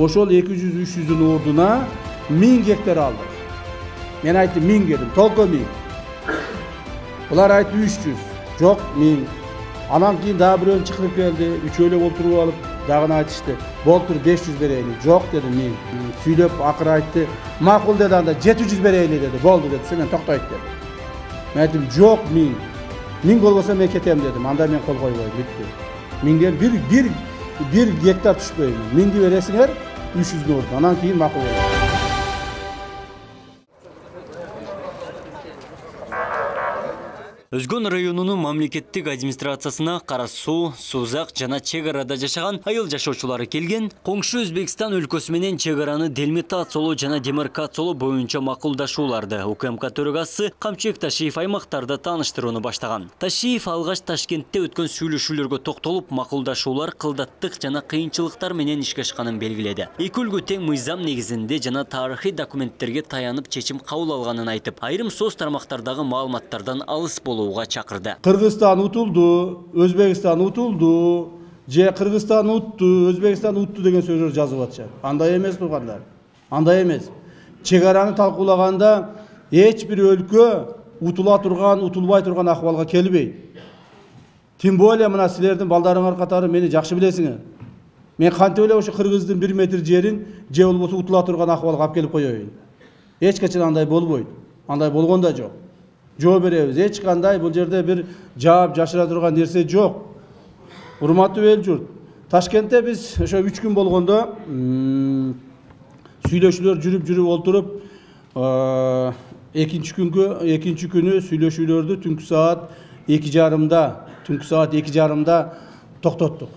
ошол 200-300'ün ордуна 1000 гектар алдык. Мен айттым 1000 дедим, толко 1000. Булар айтты 300. Жок 1000. Анан кийин дагы бирөөнү чакырып келди, үчөөлөп отуруп алып, дагы айтышты. Болтур 500 берейли. Жок дедим 1000. Сүйлөп акыры айтты. Макул деди, анда 700 берейли деди. Болду деди. Сен токтойт деди. Мен айттым жок 1000. 1000 болбосо мен кетем дедим. Анда мен кол койбойм, бүтү. 1000ден bir гектар түшпөйм. 1000ди бересиңер, 300'ün ордуна. Анан кийин макул болду. Өзгөн районунун мамлекеттик администрациясына Кара Суу, Сузак жана чек арада жашаган айыл жашоочулары келген. Коңшу Өзбекстан өлкөсү менен чек араны делимитациялоо жана демаркациялоо боюнча макулдашууларды УКМК төрагасы Камчыбек Ташиев аймактарда тааныштырууну баштаган. Ташиев алгач Ташкентте өткөн сүйлөшүүлөргө токтолуп, макулдашуулар кылдаттык жана кыйынчылыктар менен ишке ашканын белгиледи. Эки өлкө тең мыйзам негизинде жана тарыхый документтерге таянып чечим кабыл алганын айтып, айрым соц тармактардагы маалыматтардан алыс болуу чакырды. Кыргызстан утулду, Өзбекстан утулду, же Кыргызстан утту, Өзбекстан утту деген сөздөр жазып атышат. Андай эмес туугандар. Андай эмес. Чек араны талкуулаганда эч бир өлкө утула турган, утулбай турган акыбалга келбейт. Тем более мына силердин балдарыңар катары мени жакшы билесиңер. Мен кантип эле ошо кыргыздын 1 метр жерин же болбосо утула турган акыбалга алып келип коёюн. Эч качан андай болбойт. Андай болгон да жок. Жооп беребиз. Эч кандай бул жерде бир жаап жашыра турган нерсе жок. Урматтуу эл журт. Ташкентте биз ошо 3 күн болгондо сүйлөшүүлөр жүрүп олтуруп, экинчи күнү сүйлөшүүлөрдү түнкү саат 2:30да токтоттук.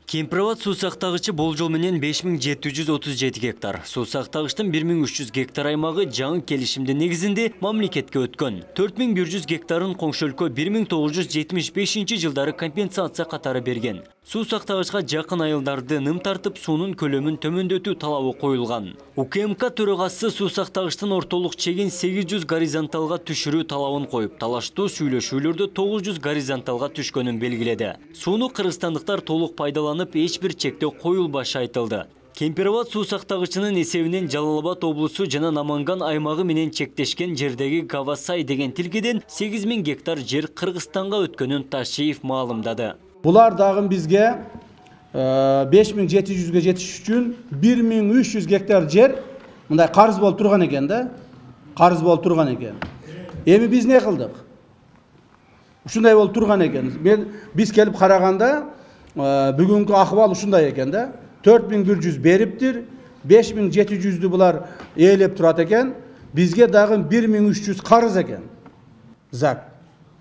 Кемпирабад суу сактагычы болжол менен 5737 гектар, суу сактагычтын 1300 гектар аймагы жаңы келишимдин негизинде мамлекетке өткөн. 4100 гектарын коңшу өлкө 1975 жылдары компенсация катары берген. Суу сактагычка жакын айылдарды ным тартып, суунун көлөмүн төмөндөтүү талабы коюлган. УКМК төрагасы суу сактагычтын ортолук чегин 800 горизонталга түшүрүү талабын коюп, талаштуу сүйлөшүүлөрдө 900 горизонталга түшкөнүн белгиледи. Сууну кыргызстандыктар толук пайдаланып, эч бир чектөө коюлбашы айтылды. Кемпирабад суу сактагычынын эсебинен Жалал-Абад облусу жана Наманган аймагы менен чектешкен жердеги Гавасай деген тилкеден 8000 гектар жер Кыргызстанга өткөнүн Ташиев маалымдады. Булар дагы бизге 5700ге жетиш үчүн 1300 гектар жер мындай карыз болуп турган экен да. Карыз болуп турган экен. Эми биз не кылдык? Ушундай болуп турган экен. Биз келип караганда бүгүнкү акыбал ушундай экен да. 4100 бериптир, 5700'dü булар ээлеп турат экен. Бизге дагы 1300 карыз экен. Зак.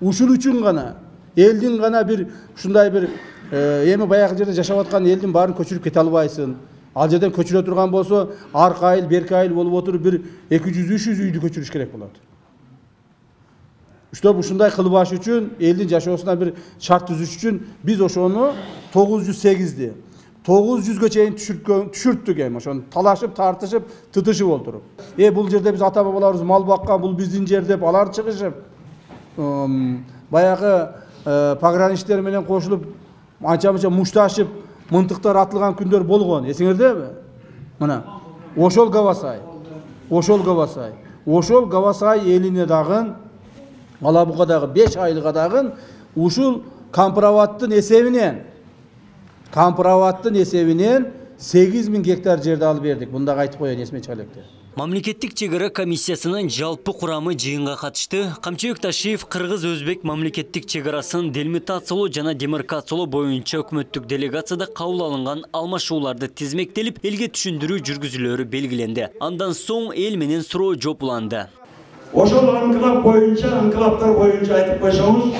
Ушул үчүн гана элдин гана бир ушундай бир эми баягы жерде жашап аткан элдин баарын көчүрүп кете албайсың. Ал жерден көчүрө турган болсо, аркы айыл, берки айыл болуп отуруп бир 200-300 үйдү көчүрүш керек болот. Уштап ушундай кылбаш үчүн, элдин жашоосуна бир шарт түзүш үчүн биз ошону 908'di. 900'гө чейин түшүрттүк эми. Ошону талашып, тартышып, тытышып отуруп. Бул жерде биз ата бабаларыбыз мал баккан, бул биздин жер деп алар чыгышып, баягы пограничтер менен кошулуп, анча-мынча мушташып, мынтыктар атылган күндөр болгон. Эсиңердеби? Мына, ошол Гавасай. Ошол Гавасай элине дагы, Алабуга дагы 5 айылга дагы ушул Кампирабадтын эсебинен 8000 гектар жерди алып бердик. Бунда айтып коеюн эсме чалекте. Мамлекеттик чек ара комиссиясынын жалпы курамы жыйынга катышты. Камчыбек Ташиев Кыргыз-Өзбек мамлекеттик чек арасын делимитациялоо жана демаркациялоо боюнча өкмөттүк делегацияда кабыл алынган алмашууларды тизмектелип, элге түшүндүрүү жүргүзүлөрү белгиленди. Андан соң эл менен суроо жооп уланды. Ошол анклав боюнча, анклавдар боюнча айтып койсоңуз,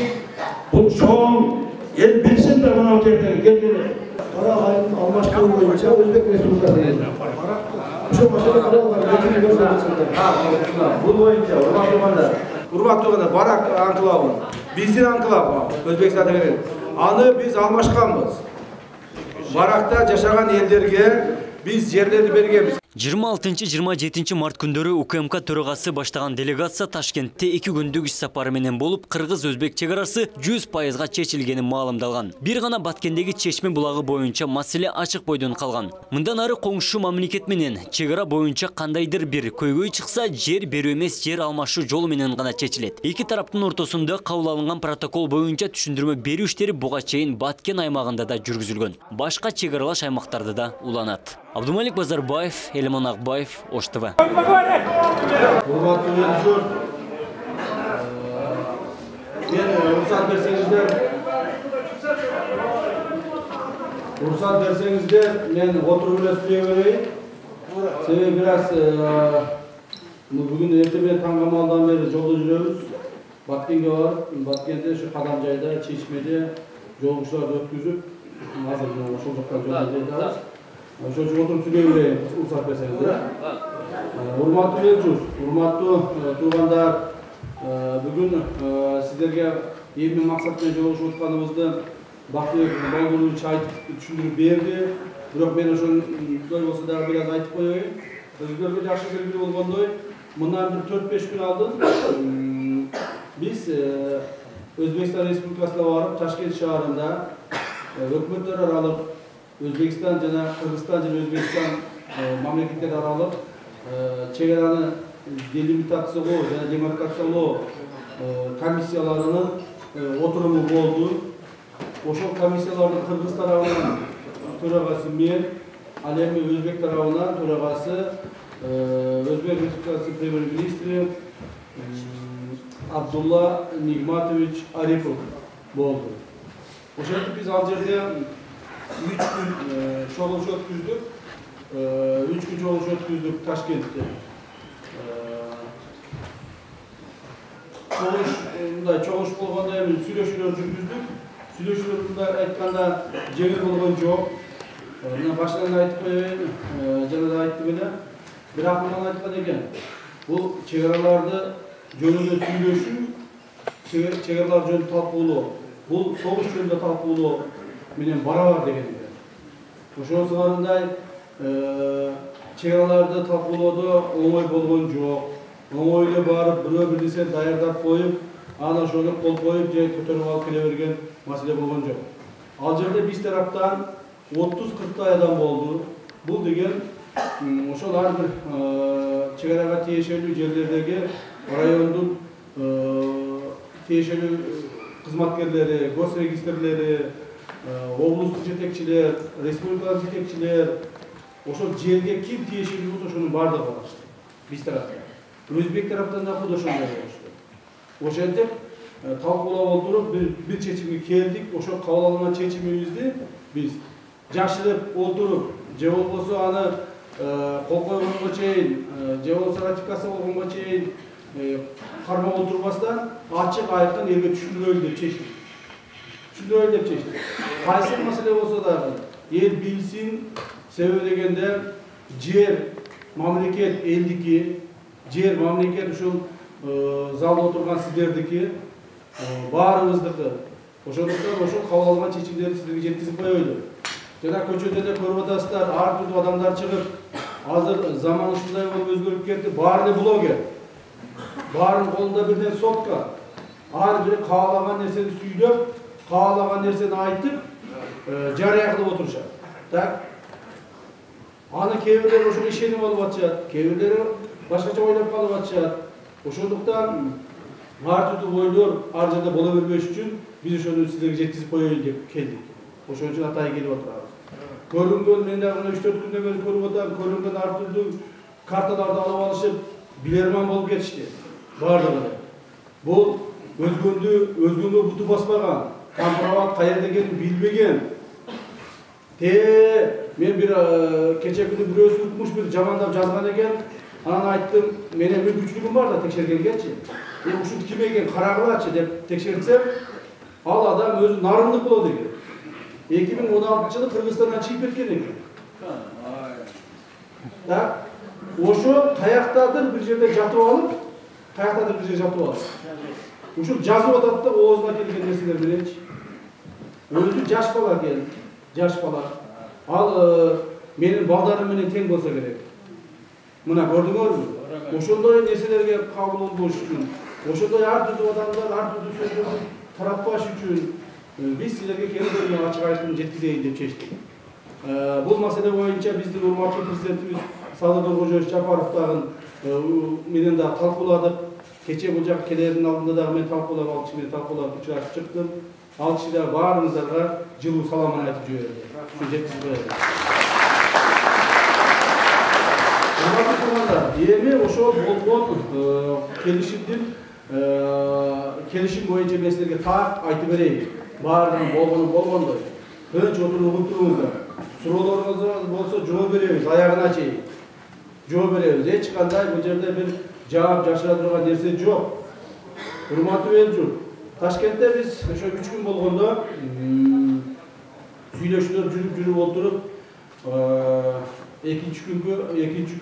бул чоң эл билсин да мына жерден келгиле. Барак айылын алмаштыруу боюнча Өзбек Республикасынын ошол маселе каралган. Бул боюнча урматтуу барак анклавы, биздин анклав Өзбекстанда берген. Аны биз алмашканбыз. Баракта жашаган элдерге биз жерлерди бергенбиз. 26-27 март күндөрү УКМК төрагасы баштаган делегация Ташкентте 2 күндүк иш сапары менен болуп, кыргыз-өзбек чегарасы 100%га чечилгени маалымдалган. Бир гана Баткендеги Чечме булагы боюнча маселе ачык бойдон калган. Мындан ары коңшу мамлекет менен чегара боюнча кандайдыр бир көйгөй чыкса, жер берүү эмес, жер алмашуу жолу менен гана чечилет. Эки тараптын ортосунда кабыл алынган протокол боюнча түшүндүрмө берүү иштери буга чейин Баткен аймагында да жүргүзүлгөн. Башка чегаралаш аймактарда да уланат. Абдумалик Базарбаев, Элман Акбаев, Ош ТВ. Рұқсат берсеңіздер, мен отырып эле сүйлөй берейин. Себеби бираз бүгүн эртемен таңгамалдан бери жолдо жүрөбүз. Баткенге барып, Баткенде ушу Кадамжайда, Чечмеде жолугушууларды өткүзүп, азыр ошол жактан жолдойбуз. Ошол үчүн отуруп сүйлөй берейин, уруксат берсеңиздер. Урматтуу элчүр, урматтуу туугандар, бүгүн сиздерге эмне максат менен жолугушуп атканыбызды Бактыбек Балгулович айтып түшүндүрүп берди. Бирок мен ошондой болсо дагы бир аз айтып коеюн. Өзүлөргө жакшы белгилүү болгондой, мындан бир 4-5 күн алдын биз Өзбекстан Республикасына барып, Ташкент шаарында өкмөттөр аралык Өзбекстан жана Кыргызстан жана Өзбекстан мамлекеттер аралык чегараны делимитациялоо жана демаркациялоо комиссияларынын отуруму болду. Ошол комиссиялардын Кыргыз тарабынан төрагасы мен, ал эми Өзбек тарабынан төрагасы Өзбек Республикасы премьер-министри Абдулла Нигматович Арипов болду. Ошентип биз ал жерде 3 күн чогулуш өткүздүк. 3 күн чогулуш өткүздүк Ташкентте. Чогулуш болгондо эми сүйлөшүүлөр жүргүздүк. Сүйлөшүүлөрдө айтканда жеңил болгон жок. Мына башынан айтып коеюн, жана да айттым эле. Бирок мына айткан экен. Бул чегараларды жөнүндө сүйлөшүү, чегаралар жөнүндө талкуулоо. Бул согуш жөнүндө талкуулоо менен барабар деген экен. Ошол сыңарындай чегараларды талкуулоодо оңой болгон жок. Оңой эле барып бирөө бир нерсе даярдап коюп, аны ошону кол коюп же көтөрүп алып келе берген маселе болгон жок. Ал жерде биз тараптан 30-40 адам болду. Бул деген ошол ар бир чегарага тиешелүү жерлердеги райондун тиешелүү кызматкерлери, госрегистрлери, облустук жетекчилер, республикалык жетекчилер, ошол жерге ким тиешелүү болсо ошонун бардыгы барышты. Биз тараптан. Өзбек тараптан да куд ошондой болушту. Ошентип талкуулап отуруп бир чечимге келдик. Ошол кабыл алынган чечимибизди биз жашырып отуруп, же болбосо аны кол койгонго чейин, же болбосо ратификация болгонго чейин кармап отурбастан ачык айкын элге түшүндүрөлү деп чечтик. Түшүндүрөлү деп чечтик. Кайсы маселе болсо дагы эл билсин, себеби дегенде жер мамлекет элдики, жер мамлекет ушул залда отурган сиздердики, баарыбыздыкы. Ошондуктан ошол кабыл алган чечимдерди сиздерге жеткизип коелу. Жана көчөдө да көрүп атасыздар, ар түрдүү адамдар чыгып, азыр заман ушундай болуп өзгөрүп кетти, баары эле блогер. Баарынын колунда бирден сотка. Ар бири каалаган нерсени сүйлөп, каалаган нерсени айтып, жарыя кылып отурушат. Так? Аны кээ бирлер ошого ишенип алып атышат, кээ бирлери башкача ойлоп калып атышат. Ошондуктан ар түрдүү ойлор ар жерде боло бербеш үчүн биз ошону сиздерге жеткизип коелу деп келдик. Ошон үчүн атай келип отурабыз. Көрүнгөн, мен дагы 3-4 күндөн бери көрүп атам, көрүнгөн ар түрдүү карталарды алып алышып, билерман болуп кетишти. Бардыгы. Бул өзгөнгө буту баспаган, компромат каерде экенин билбеген. Мен бир кече күнү бирөөсү укмуш бир жамандап жазган экен. Анан айттым, менин мүмкүнчүлүгүм бар да текшергенгечи. Ушул ким экен карагылачы деп текшертсем, ал адам өзү нарындык болот экен. 2016-жылы Кыргызстандан чыгып кеткен экен. Так, ошо каяктадыр бир жерде жатып алып, ушул жазып атат да оозуна келген нерселер мененчи. Өзү жаш бала экен, жаш бала. Ал менин балдарым менен тең болсо керек. Мына көрдүңөрбү? Ошондой нерселерге кабыл болбош үчүн, ошондой ар түрдүү адамдар, ар түрдүү сөздөрдү таратпаш үчүн биз силерге келгенде ачык айкын жеткизейин деп чечтик. Бул маселе боюнча биздин урматтуу президентибиз Садыр Кожоевич Жапаровдагы менен да талкууладык. Кече бул жак келердин алдында дагы мен талкуулап, ал киши менен талкуулап учурашып чыктым. Ал киши да баарыңыздарга жылуу саламын айтып жиберди. Ушу жеткизип берди. Эми ошол болгон келишим боюнча мен силерге так айтып берейин. Баардыгы болгондой. Тынч отуруп туруңуздар. Суроолоруңуз болсо жооп беребиз, аягына чейин. Жооп беребиз. Эч кандай бул жерде бир жаап жашыра турган нерсе жок. Урматтуу эл журт. Ташкентте биз ошо 3 күн болгондо сүйлөшүүлөр жүрүп отуруп, экинчи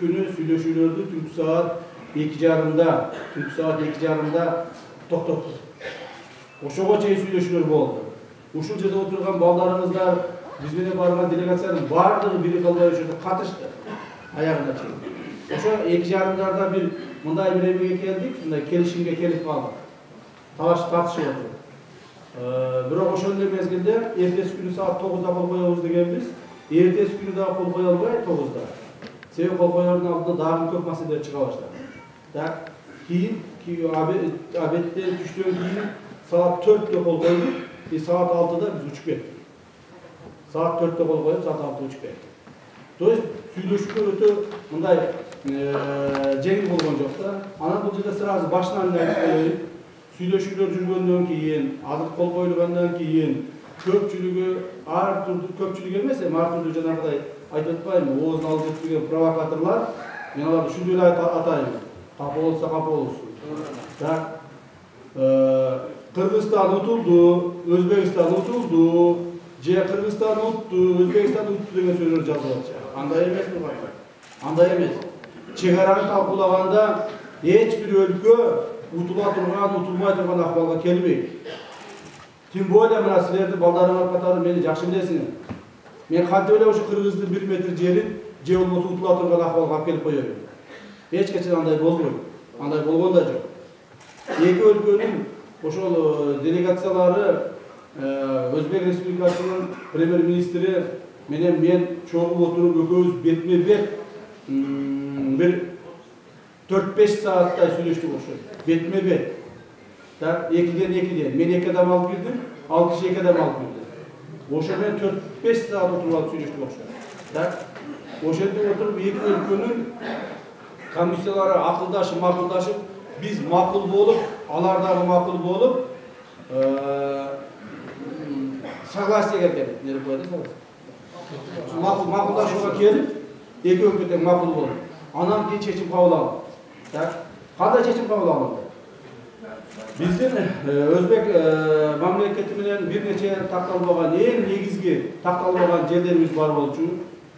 күнү сүйлөшүүлөрдү түнкү саат 2:30 токтоттук. Ошого чейин сүйлөшүүлөр болду. Ушул жерде отурган балдарыңыздар, биз менен барган делегациянын баардыгы бири калбай ошо жерде катышты. Аягына чейин. Ошо 2:30 бир мындай бир эмеге келдик, мындай келишимге келип калдык. Тартышып отуруп. Бирок ошондой мезгилде эртеси күнү саат 9:00 кол коебуз дегенбиз. Эртеси күнү дагы кол кое албай 9:00. Себеби кол коердун алдында дагы көп маселелер чыга баштады. Так, кийин обедтен түштөн кийин саат 4:00 кол койдук, саат 6:00 биз учуп кеттик. Саат 4:00 кол коюп, саат 6:00 учуп кеттик. То есть сүйлөшүүлөр өтө мындай жеңил болгон жок да. Анан бул жерде сразу башынан айтып коеюн. Сүйлөшүүлөр жүргөндөн кийин, азыр кол коюлгандан кийин көпчүлүгү ар түрдүү көпчүлүк эмес, ар түрдүү жанагыдай айтып атпайбы, оозун алып жетпеген провокаторлор, мен аларды ушундай эле атайын. Капа болсо капа болсун. Так, Кыргызстан утулду, Өзбекстан утулду, же Кыргызстан утту, Өзбекстан утту деген сөздөр жазылып атышат. Андай эмес бул кайта. Андай эмес. Чегараны талкуулаганда эч бир өлкө утула турган, утулмай турган акыбалга келбейт. Тем более мына силердин балдарыңар катары мени жакшы билесиңер. Мен кантип эле ошо кыргыздын 1 метр жерин же болбосо утула турган акыбалга алып келип коёюн. Эч качан андай болбойт. Андай болгон да жок. Эки өлкөнүн ошол делегациялары Өзбек Республикасынын премьер-министри менен мен чогуу отуруп экөөбүз бетме-бет бир 4-5 сааттай сүйлөштүк окшойт. Бетме-бет. Так, экиден. Мен 2 адам алып кирдим, ал киши 2 адам алып кирди. Ошо менен 4-5 саат отуруп сүйлөштүк окшойт. Так, ошол жерде отуруп эки өлкөнүн комиссиялары макулдашып, биз макул болуп, алар дагы макул болуп, согласиеге келип, не коет согласие. Макулдашууга келип, эки өлкө тең макул болуп, анан кийин чечим кабыл алынды. Так, кандай чечим кабыл алынды? Биздин Өзбек мамлекети менен бир нече такталбаган, эң негизги такталбаган жерлерибиз бар болчу.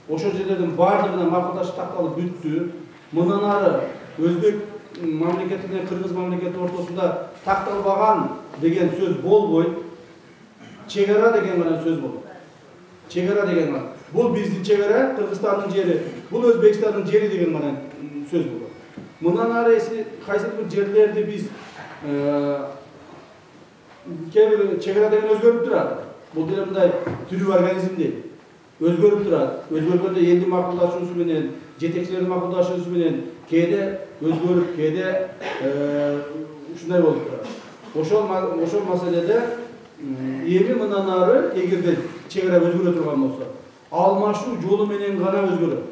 Ошол жерлердин баардыгына макулдашып такталып бүттү. Мындан ары Өзбек мамлекети менен Кыргыз мамлекети ортосунда такталбаган деген сөз болбойт. Чегара деген гана сөз болот. Чегара деген гана. Бул биздин чегара, Кыргызстандын жери, бул Өзбекстандын жери деген гана сөз болот. Мындан ары кайсы бир жерлерди биз чегара деген өзгөрүп турат. Бул деле мындай тирүү организмдей. Өзгөрүп турат. Өзгөргөндө элдин макулдашуусу менен, жетекчилердин макулдашуусу менен кээде өзгөрүп, кээде ушундай болуп турат. Ошол маселеде эми мындан ары эгерде чегара өзгөрө турган болсо, алмашуу жолу менен гана өзгөрөт.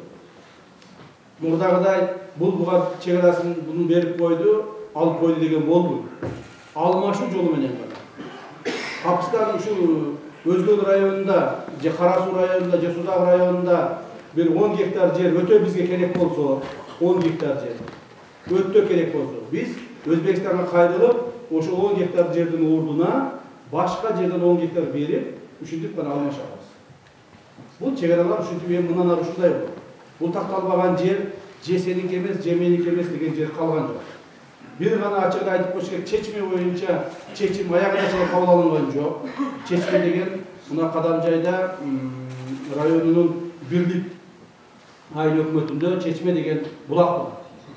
Мурдагыдай бул буга чегарасын буну берип койду, алып койду деген болбойт. Алмашуу жолу менен гана. Капыстан ушул Өзгөл районунда, же Кара Суу районунда, же Сузак районунда бир 10 гектар жер өтө бизге керек болсо, 10 гектар жер өтө керек болсо, биз Өзбекстанга кайрылып, ошол 10 гектар жердин ордуна башка жерден 10 гектар берип, ушинтип гана алмашабыз. Бул чегаралар ушинтип эми мындан ары ушундай болот. Бул такталбаган жер, же сеники эмес, же меники эмес деген жер калган жок. Бир гана ачык айтып коюш керек, чечими боюнча чечим аягына чейин кабыл алынган жок. Чечим деген мына Кадамжайда районунун бирлик айыл өкмөтүндө Чечме деген булак бар.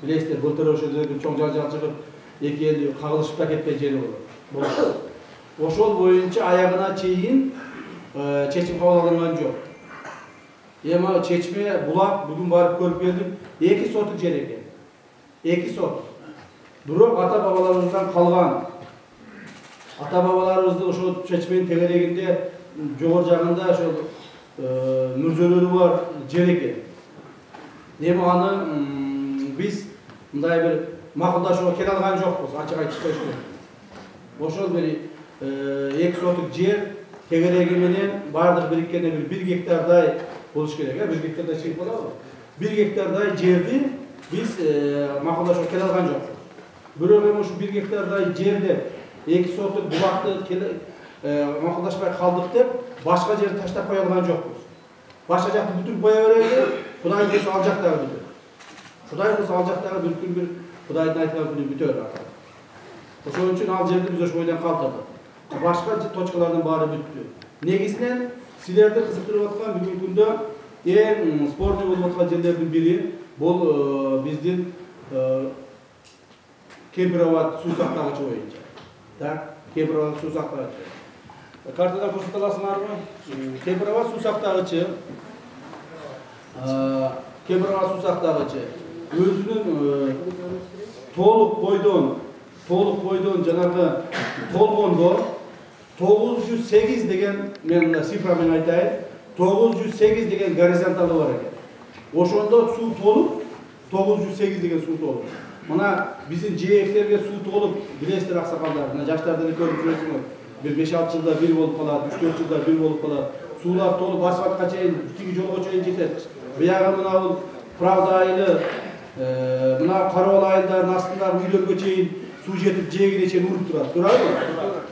Билесиздер, былтыр ошол жерде чоң жанжал чыгып, эки эл кагылышып да кеткен жери бар. Ошол боюнча аягына чейин чечим кабыл алынган жок. Эми Чечме булак бүгүн барып көрүп келдим, 2 сотук жер экен. 2 сот. Бирок ата-бабаларыбыздан калган. Ата-бабаларыбыздын ошол Чечменин тегерегинде жогор жагында ошол мүрзөлөрү бар жер экен. Эми аны биз мындай бир макулдашууга келе алган жокпуз, ачык айтып коюш. Ошол бир 2 сотук жер тегереги менен бардык бириккенде 1 гектардай болуш керек. 1 гектардай чейин болобу? 1 гектардай жерди биз макулдашууга келе алган жокпуз. Бирок эми ушу 1 гектардай жерде 2 сотук булакты макулдашпай калдык деп башка жерди таштап кое алган жокпуз. Башка жакты бүтүн кое берели, Кудай буйрса ал жактагы бүтөт. Кудай буйрса ал жактагы бүткүл бир Кудайдын айткан күнү бүтөр. Ошон үчүн ал жерди биз ошол бойдон калтырдык. Башка точкалардын баары бүттү. Негизинен силерди кызыктырып аткан бүгүнкү күндө эң спорный болуп аткан жерлердин бири бул биздин Кемпироват суу сактагычы боюнча. Так, Кемпироват суу сактагычы. Картада көрсөтө аласыңарбы? Кемпироват суу сактагычы өзүнүн толук бойдон жанагы толгондо 908 деген мен цифра менен айтайын, 908 деген горизонталы бар экен. Ошондо суу толуп 908 деген суу толуп. Мына биздин жээктерге суу толуп, билесиздер аксакалдар, мына жаштардан көрүп жүрөсүңөр. Bir 5-6 yılda bir olup kalar, 3-4 yılda bir olup kalar. Sular tolup asfaltка чейин, тиги жолго чейин жетет. Буяга мына бул Правда айылы, мына Карабал айылдарынын астындагы үйлөргө чейин суу жетип жээгине чейин уруп турат. Турабы?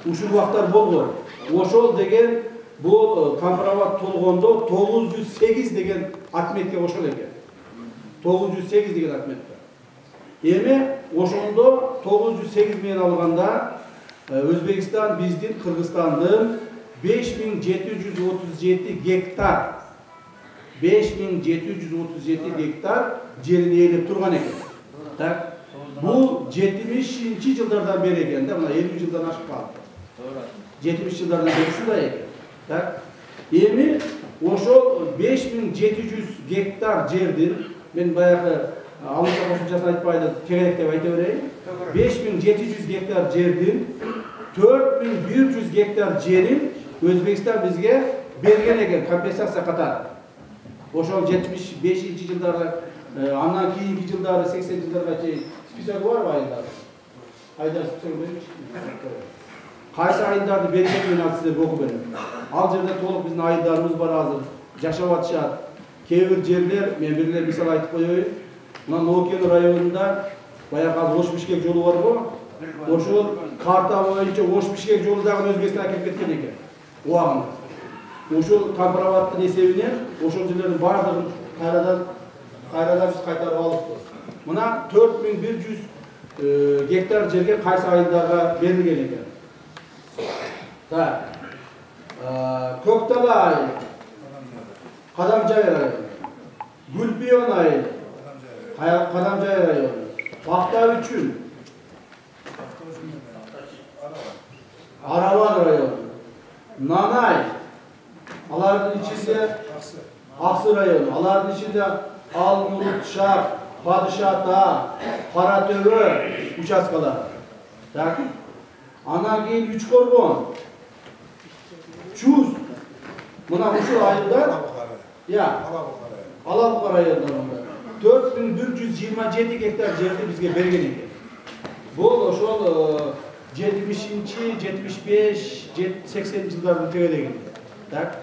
Ушул убактар болгон. Ошол деген бул Кемпироват толгондо 908 деген отметке кошол экен. 908 деген отметке. Эми ошондо 908 менен алганда Өзбекстан биздин Кыргызстандын 5737 гектар 5737 гектар жерин ээлеп турган экен. Так, бул 70-ши жылдардан бери экен да, мына 50 жылдан ашып калды. 70 жылдардан бери ушундай экен. Так, эми ошол 5700 гектар жердин мен баягы алынча кошумчасын айтпайды, тегерек деп айта берейин. 5700 гектар жердин 4100 гектар жерин Өзбекстан бизге берген экен компенсация катары. Ошол 75-ши жылдары, андан кийинки жылдары 80 жылдарга чейин список барбы айылдар? Айдар список бериши. Кайсы айылдарды бергенин сиздерге окуп берем. Ал жерде толук биздин айылдарыбыз бар азыр, жашап атышат. Кээ бир жерлер, мен бирлер мисал айтып коеюн. Мына Нокен районунда баягы азыр Ош-Бишкек жолу барбы? Ошол карта боюнча Ош-Бишкек жолу дагы Өзбекстанга кирип кеткен экен. Убагында. Ошол Кемпироваттын эсебинен ошол жерлердин бардыгын кайрадан биз кайтарып алыппыз. Мына 4100 гектар жерге кайсы айылдарга берилген экен. Так. Көктала айылы, Кадамжай району, Гүлпион айылы, Кадамжай району, Бактабүчүн, Араван району, Нанай, алардын ичинде Аксы району, алардын ичинде Алмурут, Шак, Падыша Таа, Кара Төбө участкалары. Так. Анан кийин Үч Коргон, Чуз. Мына ушул айылдар, Алабука районунда 4127 гектар жерди бизге берген экен. Бул ошол 70-ши, 75, 80 жылдардын тегереги. Так.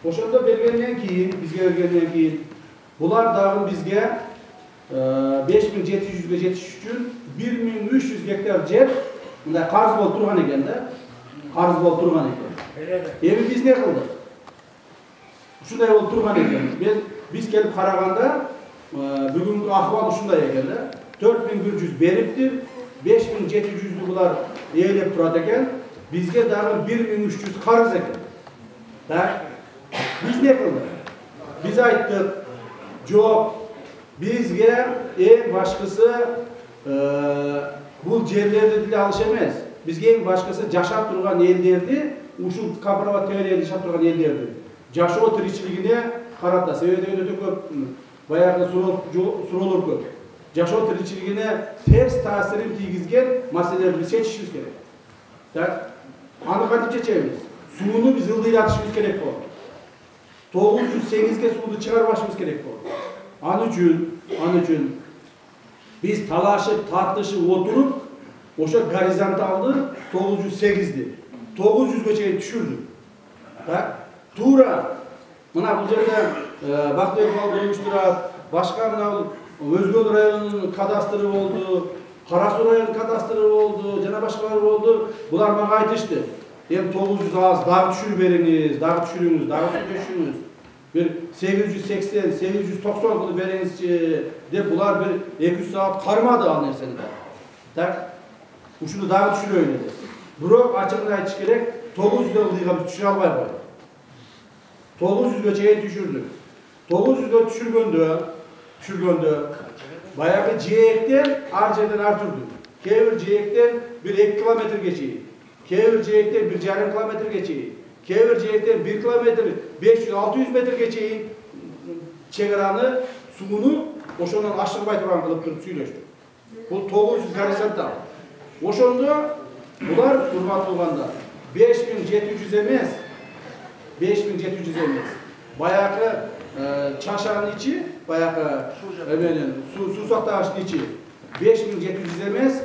Ошондо бергенден кийин, бизге бергенден кийин булар дагы бизге 5700-ге жетиш үчүн 1300 гектар жер мындай карыз болуп турган экен да. Карыз болуп турган экен. Эми биз не кылдык? Ушундай болуп турган экен. Биз келип караганда бүгүнкү акыбал ушундай экен да. 4100 бериптир, 5700'ді булар ээлеп турат экен. Бизге дагы 1300 карыз экен. Так. Биз не кылдык? Biz ayttık, жоқ, Bizge en başkası bu yerlerde dile alış emez. Bizge en başkası yaşap durgan ellerdi, uşul kabrava teoriyada yaşap durgan ellerdi. Жашоо тиричилигине карата себеби өтө көп баягы суроолор көп. Жашоо тиричилигине терс таасирин тийгизген маселелерди биз чечишибиз керек. Так, аны кантип чечебиз? Сууну биз ылдыйлатышыбыз керек болот. 908ге сууну чыгарбашыбыз керек болот. Аны үчүн биз талашып, тартышып отуруп, ошо горизонталды 908ди 900ге чейин түшүрдүк. Так, тура мына бул жерде Бактыбек балды уюштурат, башка мына Өзгөл районунун кадастры болду, Кара Суу районунун кадастры болду, жана башкалар болду. Булар мага айтышты. Эми 900 аз, дагы түшүрүп бериңиз, дагы түшүрүңүз, дагы сүйлөшүңүз. Бир 880, 890 кылып бериңизчи деп булар бир 200 саат кармады ал нерсени. Так, ушуну дагы түшүрөйүн деп. Бирок ачыгын айтыш керек, 900 ылдыйга биз түшүрө албай койдук. 900ге чейин түшүрдүк. 900ге түшүргөндө баягы жээктен ар жерден ар түрдү. Кээ бир жээктен 1-2 километрге чейин, кээ бир жээктен 1,5 километрге чейин, кээ бир жээктен 1 километр 500-600 метрге чейин чек араны сууну ошондон ашырбай турган кылып туруп сүйлөштүк. Бул 900 горизонтал. Ошондо булар урматтуулгандар 5700 эмес, 5700 эмес. Баягы чашанын ичи, баягы суу сактагычтын ичи 5700 эмес,